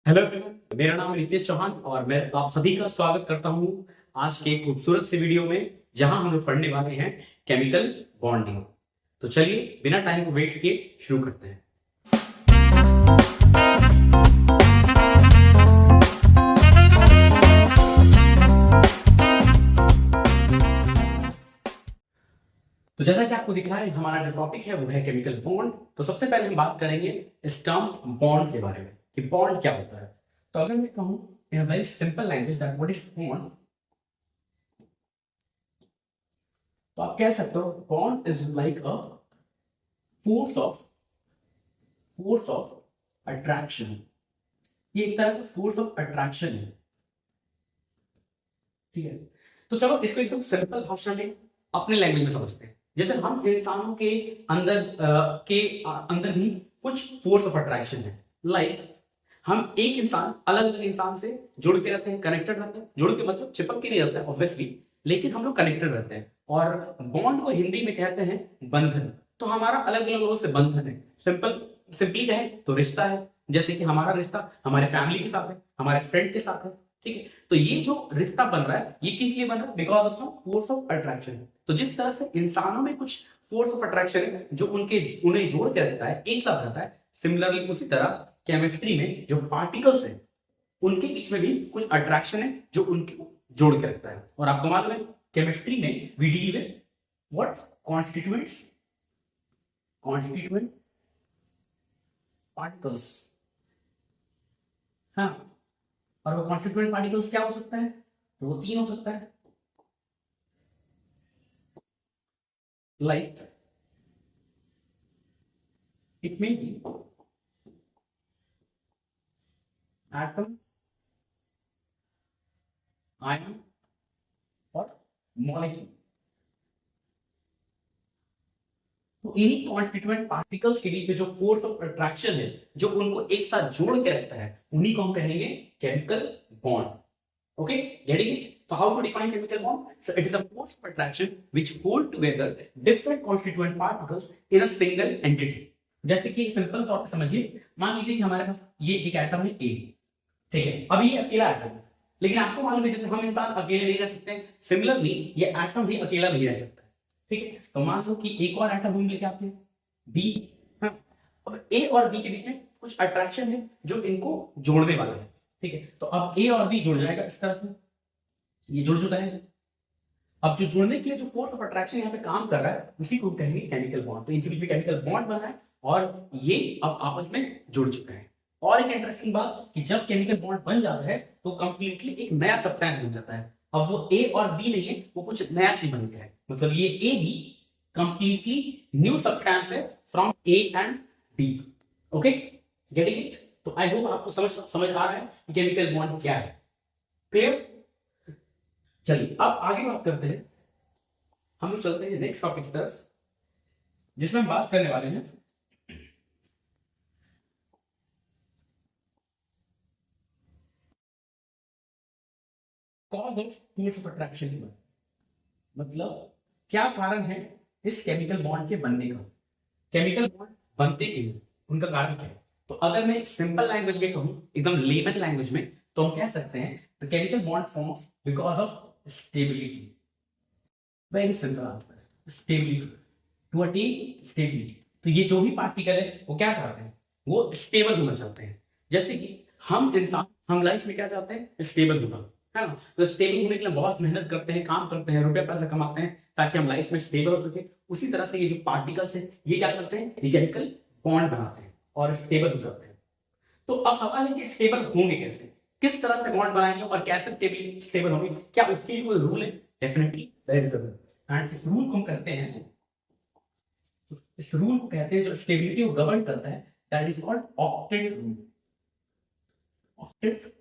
Hello everyone, मेरा नाम रितेश चौहान और मैं आप सभी का स्वागत करता हूं आज के खूबसूरत से वीडियो में जहां हम लोग पढ़ने वाले हैं केमिकल बॉन्डिंग। तो चलिए बिना टाइम को वेस्ट किए शुरू करते हैं। तो जैसा कि आपको दिख रहा है हमारा जो टॉपिक है वो है केमिकल बॉन्ड। तो सबसे पहले हम बात करेंगे इस टर्म बॉन्ड के बारे में कि बॉन्ड क्या होता है। तो अगर मैं कहूं in a very simple language that what is bond, तो आप कह सकते हो bond is like a force of attraction. ये एक तरह का फोर्स ऑफ अट्रैक्शन है, ठीक है। तो चलो इसको एकदम सिंपल भाषा में अपने लैंग्वेज में समझते हैं। जैसे हम इंसानों के अंदर भी कुछ फोर्स ऑफ अट्रैक्शन है। लाइक हम एक इंसान अलग अलग इंसान से जुड़ के रहते हैं, कनेक्टेड रहते हैं। जुड़ के मतलब चिपक के नहीं रहते हैं ऑब्वियसली, लेकिन हम लोग कनेक्टेड रहते हैं। और बॉन्ड को हिंदी में कहते हैं बंधन। तो हमारा अलग अलग लोगों से बंधन है। सिंपली कहें तो रिश्ता है। जैसे कि हमारा रिश्ता हमारे फैमिली के साथ है, हमारे फ्रेंड के साथ है, ठीक है। तो ये जो रिश्ता बन रहा है ये किस लिए बन रहा है? Because of force of attraction. तो जिस तरह से इंसानों में कुछ फोर्स ऑफ अट्रैक्शन है जो उन्हें जोड़ के रहता है, एक साथ रहता है, सिमिलरली उसी तरह केमिस्ट्री में जो पार्टिकल्स हैं उनके बीच में भी कुछ अट्रैक्शन है जो उनके जोड़ के रखता है। और आपको मालूम है केमिस्ट्री में we deal with what? Constituent particles. हाँ, और वो कॉन्स्टिट्यूएंट पार्टिकल्स क्या हो सकता है? तो वो तीन हो सकता है। Like it may be atom, ion और मॉलिक्यूल। तो इन्हीं कॉन्स्टिट्यूएंट पार्टिकल्स के बीच में जो फोर्स ऑफ अट्रैक्शन है जो उनको एक साथ जोड़ के रखता है उन्हीं को हम कहेंगे chemical bond. Okay, getting it? So how to define chemical bond? So it is a force of attraction which hold together different constituent particles in a single entity. जैसे कि सिंपल तौर पे समझिए, मान लीजिए कि हमारे पास ये एक एटम है ए, ठीक है। अब ये अकेला एटम है, लेकिन आपको मालूम है जैसे हम इंसान अकेले नहीं रह सकते, सिमिलरली ये एटम भी अकेला नहीं रह सकता, ठीक है। तो मान लो कि एक और एटम हम लेके आते हैं बी। हाँ, अब ए और बी के बीच में कुछ अट्रैक्शन है जो इनको जोड़ने वाला है, ठीक है। तो अब ए और बी जुड़ जाएगा इस तरह से, ये जुड़ चुका है। अब जो जुड़ने के लिए जो फोर्स ऑफ अट्रैक्शन यहाँ पे काम कर रहा है उसी को कहेंगे केमिकल बॉन्ड। तो इनके बीच में केमिकल बॉन्ड बना है और ये अब आपस में जुड़ चुका है। और एक इंटरेस्टिंग बात कि जब केमिकल बॉन्ड बन जाता है तो कंप्लीटली एक नया सब्सटेंस बन जाता है। अब वो ए और बी नहीं है, वो कुछ नया चीज बन गया है। मतलब ये A B completely new substance है from A and B. Okay, getting it? तो आई होप आपको समझ आ रहा है कि केमिकल बॉन्ड क्या है। क्लियर? चलिए अब आगे बात करते हैं। हम लोग चलते हैं नेक्स्ट टॉपिक की तरफ जिसमें हम बात करने वाले हैं cause of force of attraction की बात। मतलब क्या कारण है इस केमिकल बॉन्ड के बनने का? केमिकल बॉन्ड बनते क्यों, उनका कारण क्या है? तो अगर मैं सिंपल लैंग्वेज में कहूं, एकदम लेमन लैंग्वेज में, तो हम कह सकते हैं the chemical bond forms because of stability. Very simple answer, stability. To attain stability. तो ये जो भी पार्टिकल है वो क्या चाहते हैं? वो स्टेबल होना चाहते हैं। जैसे कि हम इंसान, हम लाइफ में क्या चाहते हैं? स्टेबल होना, है ना। तो स्टेबल होने के लिए बहुत मेहनत करते हैं, काम करते हैं, रुपया पैसा कमाते हैं ताकि हम लाइफ में स्टेबल हो सके। उसी तरह से ये जो पार्टिकल्स है ये क्या करते हैं? ये केमिकल बॉन्ड बनाते हैं और स्टेबल हो जाते हैं। तो अब सवाल है कि स्टेबल होंगे कैसे? किस तरह से बॉन्ड बनाएंगे और कैसे स्टेबल होंगे? क्या उसके लिए कोई रूल है? Definitely there is a rule. And इस रूल को हम कहते हैं, इस रूल को कहते हैं जो स्टेबिलिटी को गवर्न करता है, that is called octet rule. Octet.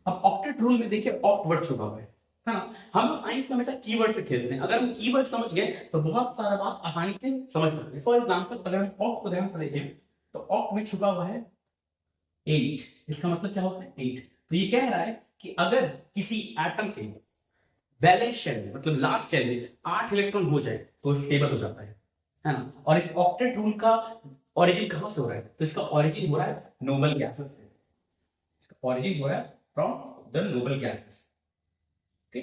अब ऑक्टेट रूल में देखिए ऑक्ट वर्ड छुपा हुआ है ना। हम लोग साइंस में हमेशा कीवर्ड से खेलते हैं। अगर हम कीवर्ड समझ गए तो बहुत सारा बात आसानी से समझ सकते हैं। फॉर एग्जांपल अगर हम ऑक्ट को ध्यान से देखें तो ऑक्ट में छुपा हुआ है 8। इसका मतलब क्या होता है? 8। तो ये कह रहा है कि अगर किसी एटम के वैलेंस शेल में, मतलब लास्ट शेल में 8 इलेक्ट्रॉन हो जाए तो स्टेबल हो जाता है ना। और इस ऑक्टेट रूल का ऑरिजिन कहां से हो रहा है? तो इसका ऑरिजिन हो रहा है नोबल गैसेस से, ऑरिजिन हो रहा है from the noble gases, okay,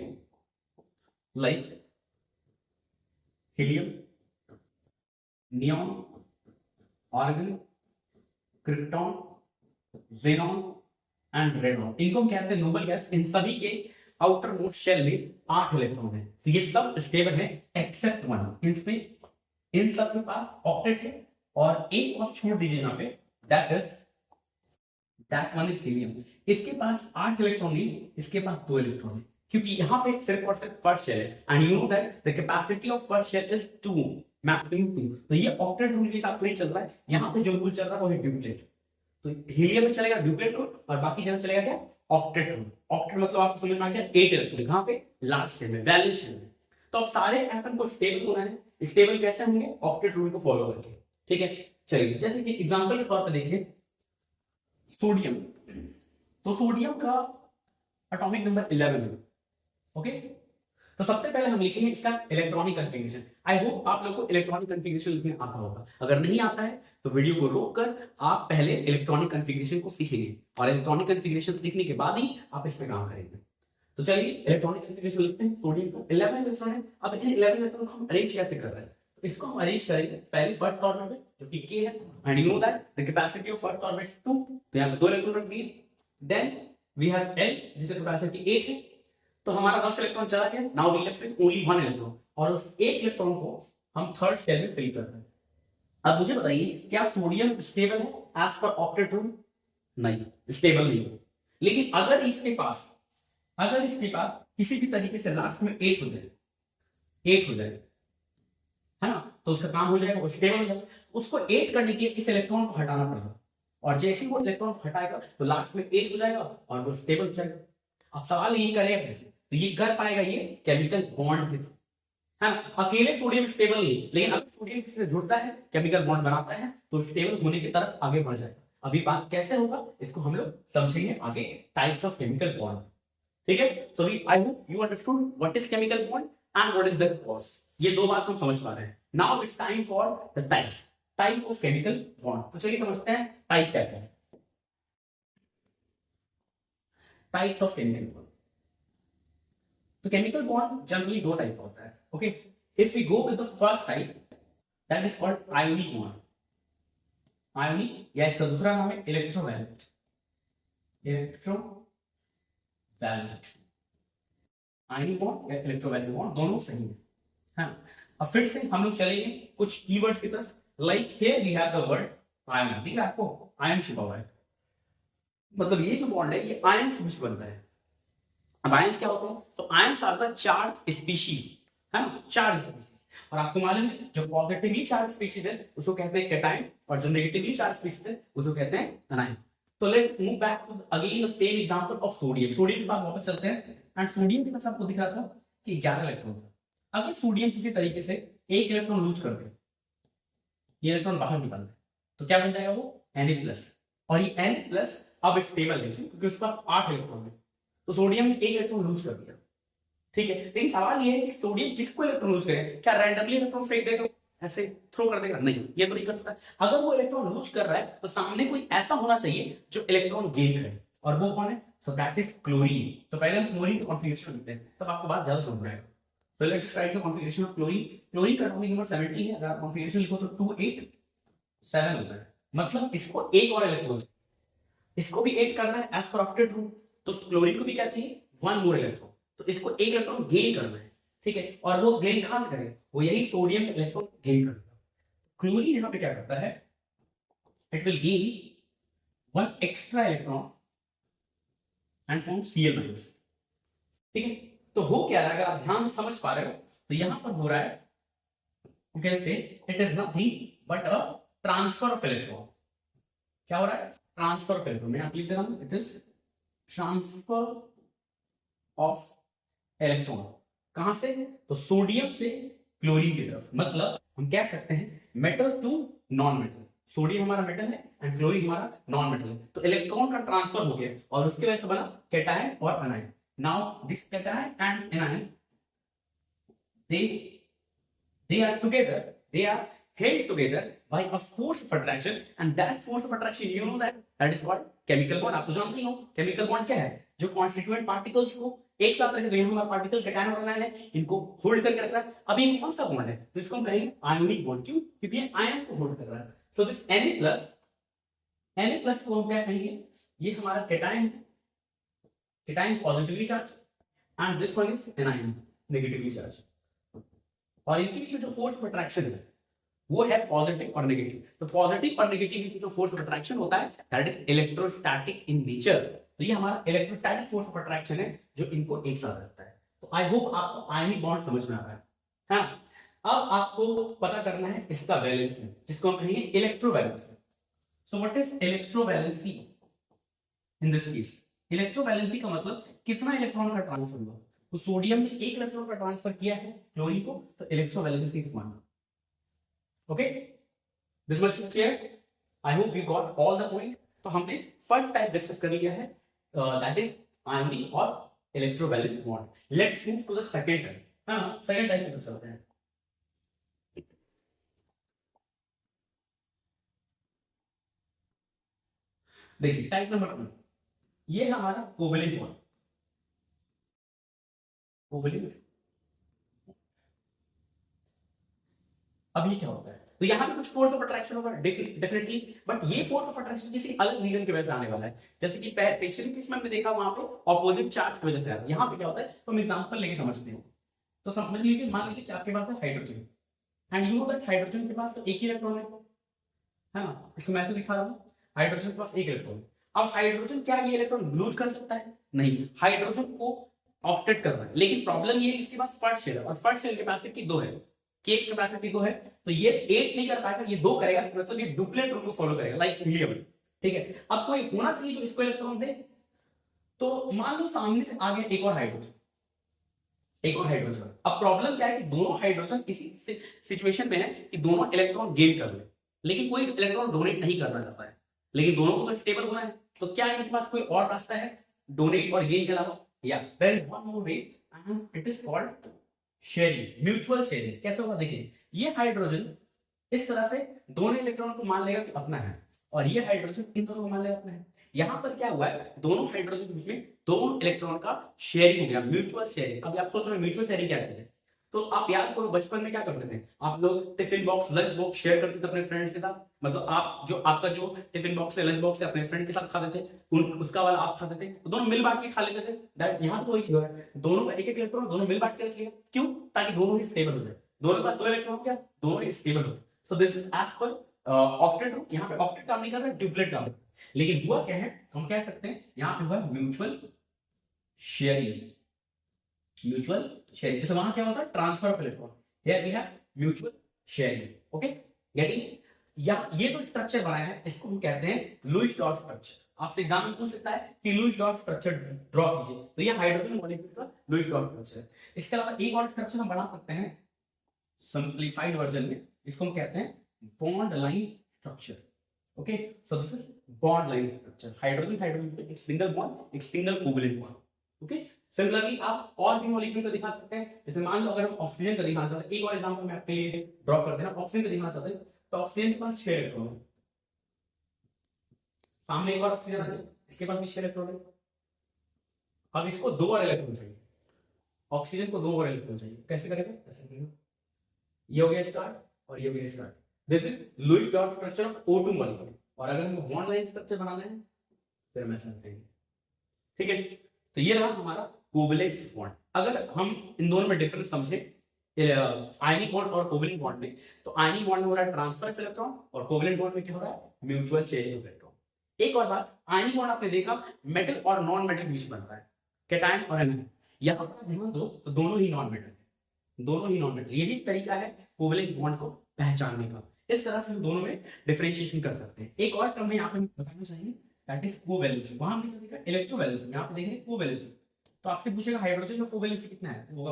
like helium, neon, argon, krypton, xenon and radon. इनको हम कहते हैं नोबल गैस। इन सभी के आउटर मोस्ट शेल में 8 इलेक्ट्रॉन है, तो ये सब स्टेबल है एक्सेप्ट वन। इनमें इन सब के पास ऑक्टेट है, और एक और छोड़ दीजिए यहाँ पे, दैट वन इज हीलियम। इसके पास 8 इलेक्ट्रॉन नहीं, इसके पास 2 इलेक्ट्रॉन है, क्योंकि यहाँ पे सिर्फ और सिर्फ फर्स्ट शेल है, and you know that the capacity of first shell is 2, maximum 2। तो ये ऑक्टेट रूल के हिसाब से नहीं चल रहा है, यहाँ पे जो रूल चल रहा है वो है ड्यूप्लेट। तो हीलियम में चलेगा ड्यूप्लेट रूल, और बाकी जगह चलेगा क्या? Octet rule. ऑक्टेट मतलब आपको समझ में आ गया 8 इलेक्ट्रॉन, कहां पे? लास्ट शेल में, वैलेंस शेल में। तो अब सारे एटम को स्टेबल होना है, स्टेबल कैसे होंगे? ऑक्टेट रूल को फॉलो करके, ठीक है। चलिए, जैसे कि एग्जांपल के तौर पर देखिए सोडियम। तो सोडियम का एटॉमिक नंबर 11 है, ओके। तो सबसे पहले हम लिखेंगे इसका इलेक्ट्रॉनिक कन्फिगरेशन। आई होप आप लोगों को इलेक्ट्रॉनिक कन्फिगरेशन लिखने आता होगा। अगर नहीं आता है तो वीडियो को रोककर आप पहले इलेक्ट्रॉनिक कन्फिगरेशन को सीखेंगे, और इलेक्ट्रॉनिक कन्फिगरेशन सीखने के बाद ही आप इस पे काम करेंगे। तो चलिए इलेक्ट्रॉनिक कन्फिगरेशन लिखते हैं। सोडियम को 11 इलेक्ट्रॉन है। अब इन 11 इलेक्ट्रॉन को हम अरेंज कैसे कर रहे हैं? तो इसको हम अरेंज करेंगे पहले फर्स्ट ऑर्बिट पे, जो कि k है, and you know that the capacity of first orbit 2, तो यहां पे 2 इलेक्ट्रॉन रख दिए। देन वी हैव l जिसकी कैपेसिटी 8 है, तो हमारा 10 इलेक्ट्रॉन चला गया। Now we left with only 1 electron, और उस एक इलेक्ट्रॉन को हम थर्ड शेल में फिल कर रहे हैं। अब मुझे बताइए, क्या सोडियम स्टेबल है एज पर ऑक्टेट रूल? नहीं, स्टेबल नहीं है। लेकिन अगर इसके पास किसी भी तरीके से लास्ट में 8 हो जाए, 8 हो जाए, है ना, तो उसका काम हो जाएगा, वो स्टेबल हो जाएगा। उसको 8 करने के लिए इस इलेक्ट्रॉन को हटाना पड़ेगा, और जैसे ही वो इलेक्ट्रॉन हटाएगा तो लास्ट में 8 हो जाएगा और वो स्टेबल हो जाएगा। अब सवाल ये करेगा कैसे? तो ये कर पाएगा ये केमिकल बॉन्ड के थ्रू, है ना। अकेले सोडियम स्टेबल नहीं, लेकिन अगर सोडियम किसी से जुड़ता है, केमिकल बॉन्ड बनाता है, तो स्टेबल होने की तरफ आगे बढ़ जाएगा। अभी बात कैसे होगा इसको हम लोग समझेंगे आगे, टाइप्स ऑफ केमिकल बॉन्ड, ठीक है। So I hope you understood what is chemical bond and what is the cause. ये दो बात हम समझ पा रहे हैं। Now it's time for the types, type of chemical bond. तो चलिए समझते हैं टाइप क्या है। टाइप ऑफ केमिकल बॉन्ड, तो केमिकल बॉन्ड जनरली दो टाइप का होता है, okay. If we go with the first type, that is called ionic bond. Ionic, या इसका दूसरा नाम है इलेक्ट्रोवैलेंट। इलेक्ट्रोवैलेंट, आयोनिक बॉन्ड या इलेक्ट्रोवैलेंट बॉन्ड, दोनों सही है, हाँ। अब फिर से हम लोग चलेंगे कुछ कीवर्ड्स की तरफ। Like here we have the word ion, ठीक है, आपको आयन छुपा हुआ है, मतलब ये जो बॉन्ड है ये आयन से मिलकर बनता है। अब आयंस क्या होते हैं? तो ions are the charge species, है ना, चार्ज स्पीशीज। और आपको मालूम है जो पॉजिटिवली चार्ज स्पीशीज है उसको कहते हैं कैटायन, और जो नेगेटिवली चार्ज स्पीशीज है उसको कहते हैं एनायन। तो let's move back to again the same example of sodium. Sodium के पास वापस चलते हैं, एंड सोडियम के पास आपको दिख रहा था कि 11 इलेक्ट्रॉन था। अगर सोडियम किसी तरीके से एक इलेक्ट्रॉन लूज कर दे, ये इलेक्ट्रॉन बाहर निकल दे, तो क्या बन जाएगा वो Na+, और ये Na+ अब स्टेबल है क्योंकि उसके पास 8 इलेक्ट्रॉन है। तो सोडियम ने एक इलेक्ट्रॉन लूज कर दिया, ठीक है। लेकिन सवाल ये है कि सोडियम किसको इलेक्ट्रॉन लूज करे? क्या रैंडमली इलेक्ट्रॉन फेंक देगा, ऐसे थ्रो कर देगा? नहीं, ये तो नहीं कर सकता। अगर वो इलेक्ट्रॉन लूज कर रहा है तो सामने कोई ऐसा होना चाहिए जो इलेक्ट्रॉन गेन करे, और वो कौन है? So that is chlorine. तो पहले हम क्लोरीन का कॉन्फिगरेशन लिखते हैं, तब आपको बात ज्यादा समझ में आएगा। तो let's write the configuration of chlorine. Chlorine का एटॉमिक नंबर 17 है। अगर आप कॉन्फिगरेशन लिखो तो 287 होता है, मतलब इसको एक और इलेक्ट्रॉन, इसको भी 8 करना है एज पर ऑक्टेट रूल। तो क्लोरीन को भी क्या चाहिए? 1 मोर इलेक्ट्रॉन, तो इसको एक इलेक्ट्रॉन गेन करना है, ठीक है। और वो गेन कहां से करेगा? वो यही सोडियम इलेक्ट्रॉन गेन करेगा। क्लोरीन यहां पे क्या करता है? It will gain 1 extra electron and form Cl-, ठीक है। तो हो क्या रहा है, अगर आप ध्यान से समझ पा रहे हो तो यहां पर हो रहा है, कैसे? It is nothing but a transfer of electron. क्या हो रहा है? Transfer of electron. मैं यहां लिख दे रहा हूं, it is transfer of electron. कहां से? तो सोडियम से क्लोरीन की तरफ। मतलब हम कह सकते हैं metal to non metal. Sodium हमारा मेटल है एंड क्लोरीन हमारा नॉन मेटल है, तो इलेक्ट्रॉन का ट्रांसफर हो गया और उसकी वजह से बना कैटायन और अनायन। Now this cation and anion, they are together, they are held together by a force of attraction, and that force of attraction, you know that is called chemical bond. आप तो जानते ही हो chemical bond क्या है, जो constituent particles को एक साथ रखे। तो यहाँ हमारा पार्टिकल कैटायन और एनायन है, इनको होल्ड करके रख रहा है। अब ये कौन सा बॉन्ड है, तो इसको हम कहेंगे आयोनिक बॉन्ड। क्यों? क्योंकि ये आयन को होल्ड कर रहा है। सो दिस Na+ को हम क्या कहेंगे, ये हमारा कैटायन है, cation positively charge, and this one is anion negatively charge. और इनके बीच में जो फोर्स ऑफ अट्रैक्शन है वो है पॉजिटिव और नेगेटिव। तो पॉजिटिव और नेगेटिव के बीच जो फोर्स ऑफ अट्रैक्शन होता है that is electrostatic in nature. तो ये हमारा इलेक्ट्रोस्टैटिक फोर्स ऑफ अट्रैक्शन है जो इनको एक साथ रखता है। तो आई होप आपको आयनिक बॉन्ड समझ में आ रहा है। हाँ, अब आपको पता करना है इसका वैलेंस, जिसको हम कहेंगे electrovalence. So what is electrovalency in this case? Electrovalency का मतलब कितना इलेक्ट्रॉन का ट्रांसफर हुआ। तो सोडियम ने 1 इलेक्ट्रॉन का ट्रांसफर किया है क्लोरीन को, तो electrovalency is 1। Okay, this much is clear. I hope you got all the point. तो हमने फर्स्ट टाइप डिस्कस कर लिया है, दैट इज आयोनिक और electrovalent bond. Let's move to the second type. हाँ, सेकंड टाइप की तरफ चलते हैं। देखिए टाइप नंबर 1, ये है हमारा कोवेलेंट बॉन्ड। कोवेलेंट, अब ये क्या होता है? तो यहाँ पे कुछ फोर्स ऑफ अट्रैक्शन होगा डेफिनेटली, बट ये फोर्स ऑफ अट्रैक्शन किसी अलग रीजन की वजह से आने वाला है। जैसे कि पिछले केस में हमने देखा वहां पे ऑपोजिट चार्ज की वजह से आता है। यहाँ पे क्या होता है, तो हम एग्जांपल लेके समझते हैं। तो समझ लीजिए, मान लीजिए कि आपके पास है hydrogen, and you know that hydrogen के पास तो एक ही इलेक्ट्रॉन है ना। इसको मैं ऐसे दिखा रहा हूँ, हाइड्रोजन के पास एक इलेक्ट्रॉन। अब हाइड्रोजन क्या ये इलेक्ट्रॉन लूज कर सकता है? नहीं, हाइड्रोजन को ऑक्टेट करना है। लेकिन प्रॉब्लम ये है इसके पास फर्स्ट शेल है, और फर्स्ट शेल कैपेसिटी 2 है, केक कैपेसिटी 2 है। तो ये 8 नहीं कर पाएगा, ये 2 करेगा, मतलब ये डुप्लेट रूल को फॉलो करेगा, लाइक हीलियम। ठीक है, अब कोई होना चाहिए जो इसको इलेक्ट्रॉन दे। तो मान लो सामने से आ गया एक और हाइड्रोजन, एक और हाइड्रोजन। अब प्रॉब्लम क्या है कि दोनों हाइड्रोजन इसी सिचुएशन में है कि दोनों इलेक्ट्रॉन गेन कर ले, लेकिन कोई इलेक्ट्रॉन डोनेट नहीं करना चाहता है, लेकिन दोनों को तो स्टेबल होना है। तो क्या इनके पास कोई और रास्ता है डोनेट और गेन के अलावा? या there is one more way, and it is called sharing, mutual sharing. कैसे होगा? देखिए, ये हाइड्रोजन इस तरह से दोनों इलेक्ट्रॉन को मान लेगा कि अपना है, और ये हाइड्रोजन इन दोनों को मान लेगा अपना है। यहां पर क्या हुआ है, दोनों हाइड्रोजन के बीच में दोनों इलेक्ट्रॉन का शेयरिंग हो गया, म्यूचुअल शेयरिंग। अभी आप सोच रहे हैं म्यूचुअल शेयरिंग क्या है? तो आप याद करो, बचपन में क्या करते थे आप लोग? Tiffin box, lunch box share करते थे अपने फ्रेंड्स के साथ। मतलब आप जो आपका जो टिफिन बॉक्स है, लंच बॉक्स है, अपने फ्रेंड के साथ खाते थे, उसका वाला आप खाते थे, तो दोनों मिल बांट के खा लेते थे। दैट यहाँ तो वही चीज है, दोनों का एक एक इलेक्ट्रॉन दोनों मिल बांट के रख लिया। क्यों? ताकि दोनों ही स्टेबल हो जाए। दोनों के पास 2 इलेक्ट्रॉन, क्या दोनों ही स्टेबल हो। So this is as per octet rule. यहाँ पे ऑक्टेट काम नहीं कर रहा है, ड्यूप्लेट काम। लेकिन हुआ क्या है, हम कह सकते हैं यहाँ पे हुआ म्यूचुअल शेयरिंग। म्यूचुअल शेयरिंग, जैसे वहां क्या होता है, transfer of electron. Here we have mutual sharing. Okay, getting? या ये जो स्ट्रक्चर बनाया है इसको हम कहते हैं लुईस डॉट स्ट्रक्चर। आपसे एग्जाम में पूछ सकता है कि लुईस डॉट स्ट्रक्चर ड्रॉ कीजिए, तो ये हाइड्रोजन मॉलिक्यूल का लुईस डॉट स्ट्रक्चर। इसके अलावा एक और स्ट्रक्चर हम बना सकते हैं सिंप्लीफाइड वर्जन में, जिसको हम कहते हैं bond line structure. Okay, so this is bond line structure. Hydrogen hydrogen एक सिंगल बॉन्ड, एक single covalent bond. Okay, similarly आप और भी मॉलिक्यूल को दिखा सकते हैं। जैसे मान लो अगर हम ऑक्सीजन का दिखाना चाहते हैं, एक और एग्जांपल मैं आपके लिए ड्रॉ कर देना। ऑक्सीजन का दिखाना चाहते हैं, तो ऑक्सीजन के पास 6 इलेक्ट्रॉन है। सामने एक और ऑक्सीजन आ गया, इसके पास भी 6 इलेक्ट्रॉन है। अब इसको 2 और इलेक्ट्रॉन चाहिए, ऑक्सीजन को 2 और इलेक्ट्रॉन चाहिए। कैसे करेंगे? ऐसे करेंगे, ये हो गया स्टार्ट और ये हो गया start. This is Lewis dot structure of O2 molecule. और अगर हमें बॉन्ड लाइन स्ट्रक्चर बनाना है फिर हम ऐसा करेंगे। ठीक है, तो ये रहा हमारा कोवेलेंट बॉन्ड। अगर हम इन दोनों में डिफरेंस समझे, आयनिक बॉन्ड और कोवेलेंट बॉन्ड में, तो आयनिक बॉन्ड में हो रहा है ट्रांसफर ऑफ इलेक्ट्रॉन, और कोवेलेंट बॉन्ड में क्या हो रहा है, म्यूचुअल शेयरिंग ऑफ इलेक्ट्रॉन। एक और बात, आयनिक बॉन्ड आपने देखा मेटल और नॉन मेटल बीच बनता है, कैटायन और एनायन। यहां पर ध्यान दो तो दोनों ही नॉन मेटल, दोनों ही नॉन मेटल। ये भी तरीका है कोवेलेंट बॉन्ड को पहचानने का। इस तरह से हम दोनों में डिफरेंशिएशन कर सकते हैं। एक और टर्म यहाँ पे बताना चाहिए, दैट इज कोवैलेंसी। वहां हमने क्या देखा, इलेक्ट्रोवैलेंसी, यहाँ पे देख रहे हैं कोवैलेंसी। तो आपसे पूछेगा हाइड्रोजन का कोवैलेंसी कितना है, तो होगा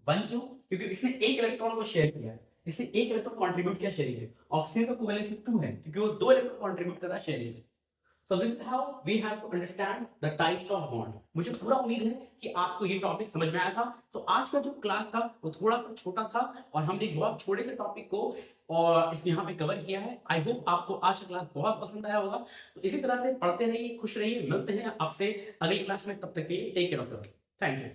1। क्यों? क्योंकि इसने एक इलेक्ट्रॉन को शेयर किया है, इसने एक इलेक्ट्रॉन कंट्रीब्यूट किया शेयरिंग में। ऑक्सीजन का कोवैलेंसी 2 है, क्योंकि वो 2 इलेक्ट्रॉन कंट्रीब्यूट कर रहा है शेयरिंग में। So this is how we have to understand the types of bond. मुझे पूरा उम्मीद है कि आपको ये टॉपिक समझ में आया था। तो आज का जो क्लास था वो थोड़ा सा छोटा था और हमने एक बहुत छोटे से टॉपिक को और इसमें यहाँ पे कवर किया है। आई होप आपको आज का क्लास बहुत पसंद आया होगा। तो इसी तरह से पढ़ते रहिए, खुश रहिए, मिलते हैं आपसे अगली क्लास में। तब तक के लिए take care of yourself. Thank you.